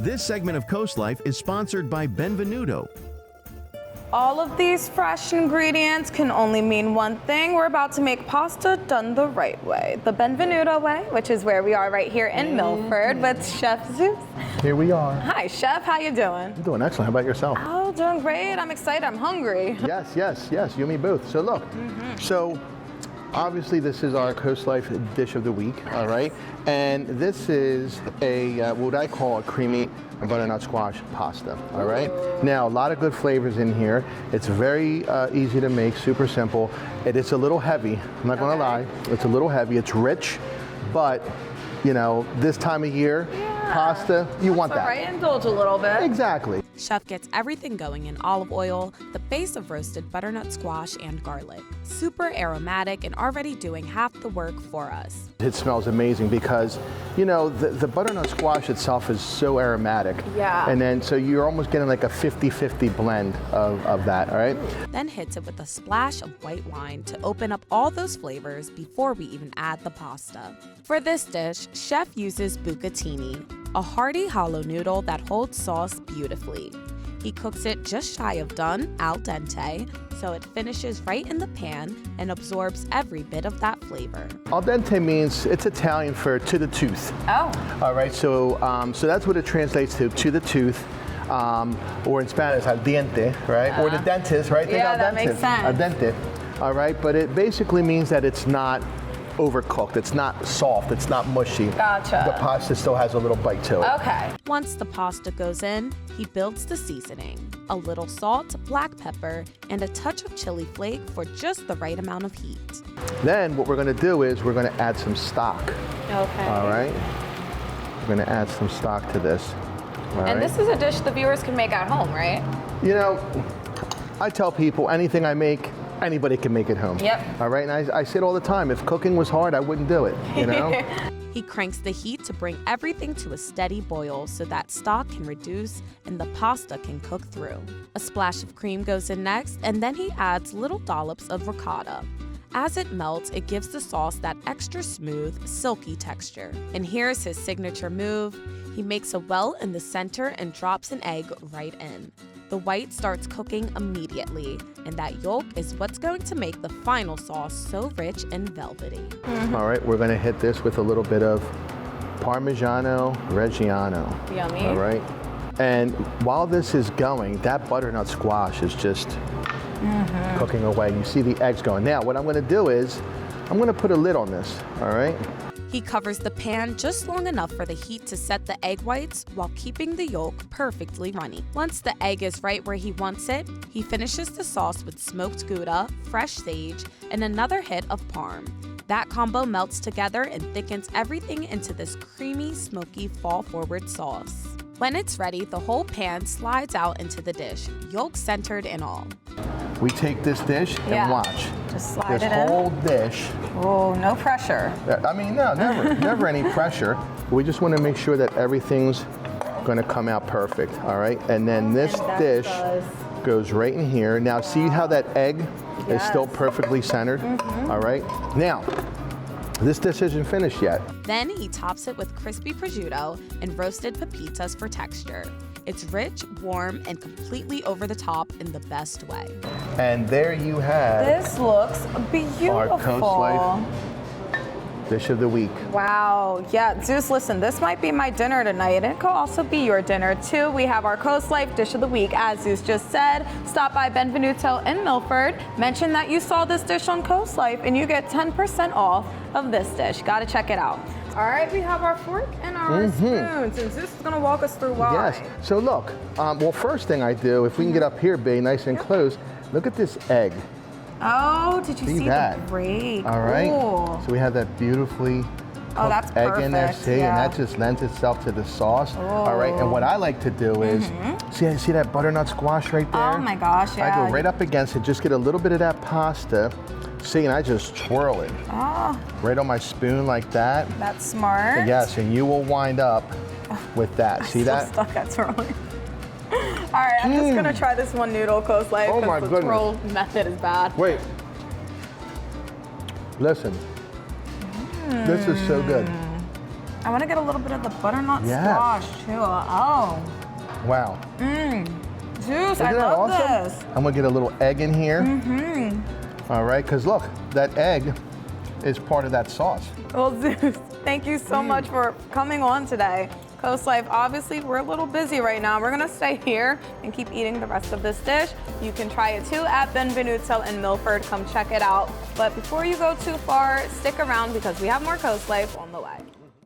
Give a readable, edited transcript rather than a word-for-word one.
This segment of CoastLife is sponsored by Benvenuto. All of these fresh ingredients can only mean one thing. We're about to make pasta done the right way. The Benvenuto way, which is where we are right here in Milford with Chef Zeus. Here we are. Hi, Chef. How you doing? I'm doing excellent. How about yourself? Oh, doing great. I'm excited. I'm hungry. Yes. You and me both. So look, so obviously this is our CoastLife dish of the week, all right? And this is a, what I call a creamy butternut squash pasta, all right? Now, a lot of good flavors in here. It's very easy to make, super simple. It is a little heavy, I'm not gonna lie. It's a little heavy, it's rich, but you know, this time of year, pasta, you want that. Right, indulge a little bit. Exactly. Chef gets everything going in olive oil, the base of roasted butternut squash and garlic. Super aromatic and already doing half the work for us. It smells amazing because, you know, the butternut squash itself is so aromatic. Yeah. And then, so you're almost getting like a 50-50 blend of that, all right? Then hits it with a splash of white wine to open up all those flavors before we even add the pasta. For this dish, Chef uses bucatini, a hearty hollow noodle that holds sauce beautifully. He cooks it just shy of done, al dente, so it finishes right in the pan and absorbs every bit of that flavor. Al dente means, it's Italian for to the tooth. Oh. All right, so so that's what it translates to the tooth. Or in Spanish, al diente, right? Or the dentist, right? Yeah, al that dente, makes sense. Al dente, all right? But it basically means that it's not overcooked, it's not soft, it's not mushy. Gotcha. The pasta still has a little bite to it. Okay. Once the pasta goes in, he builds the seasoning. A little salt, black pepper, and a touch of chili flake for just the right amount of heat. Then what we're gonna do is we're gonna add some stock. Okay. All right? We're gonna add some stock to this. All And right? this is a dish the viewers can make at home, right? You know, I tell people anything I make, anybody can make at home. Yep. All right, and I say it all the time, if cooking was hard, I wouldn't do it, you know? He cranks the heat to bring everything to a steady boil so that stock can reduce and the pasta can cook through. A splash of cream goes in next, and then he adds little dollops of ricotta. As it melts, it gives the sauce that extra smooth, silky texture. And here's his signature move. He makes a well in the center and drops an egg right in. The white starts cooking immediately, and that yolk is what's going to make the final sauce so rich and velvety. All right, we're gonna hit this with a little bit of Parmigiano Reggiano. Yummy. All right, and while this is going, that butternut squash is just cooking away. You see the eggs going. Now, what I'm gonna do is, I'm gonna put a lid on this, all right? He covers the pan just long enough for the heat to set the egg whites while keeping the yolk perfectly runny. Once the egg is right where he wants it, he finishes the sauce with smoked Gouda, fresh sage, and another hit of Parm. That combo melts together and thickens everything into this creamy, smoky, fall-forward sauce. When it's ready, the whole pan slides out into the dish, yolk centered and all. We take this dish and Yeah. watch. Just slide This it in. whole dish. Oh, no pressure. I mean, no, never any pressure. We just want to make sure that everything's going to come out perfect, all right? And then this And that dish does. goes right in here. Now, see how that egg is still perfectly centered, all right? Now, this dish isn't finished yet. Then he tops it with crispy prosciutto and roasted pepitas for texture. It's rich, warm, and completely over the top in the best way. And there you have This looks beautiful. our CoastLife dish of the week. Wow. Yeah, Zeus, listen, this might be my dinner tonight, and it could also be your dinner too. We have our CoastLife dish of the week. As Zeus just said, stop by Benvenuto in Milford, mention that you saw this dish on CoastLife, and you get 10% off of this dish. Gotta check it out. All right, we have our fork and our spoons, and Zeus is gonna walk us through why. Yes. So look, well, first thing I do, if we can get up here, Bay, nice and close, look at this egg. Oh, did you see that? the break? All right. Ooh. So we have that beautifully Oh, that's egg in there, perfect, see, yeah. and that just lends itself to the sauce. All right, and what I like to do is, see that butternut squash right there? Oh my gosh, yeah. I go right up against it, just get a little bit of that pasta, see, and I just twirl it. Oh, Right on my spoon like that. that's smart. Yes, and you will wind up with that. See Still that? stuck at twirling. All right, I'm just gonna try this one noodle, CoastLife, Oh my the goodness. twirl method is bad. Wait. Listen. This is so good. I want to get a little bit of the butternut Yes. squash too. Oh. Wow. Zeus, I Isn't that love awesome? this. I'm gonna get a little egg in here. All right, because look, that egg is part of that sauce. Well, Zeus, thank you so much for coming on today. CoastLife, obviously, we're a little busy right now. We're gonna stay here and keep eating the rest of this dish. You can try it too at Benvenuto in Milford. Come check it out. But before you go too far, stick around because we have more CoastLife on the way.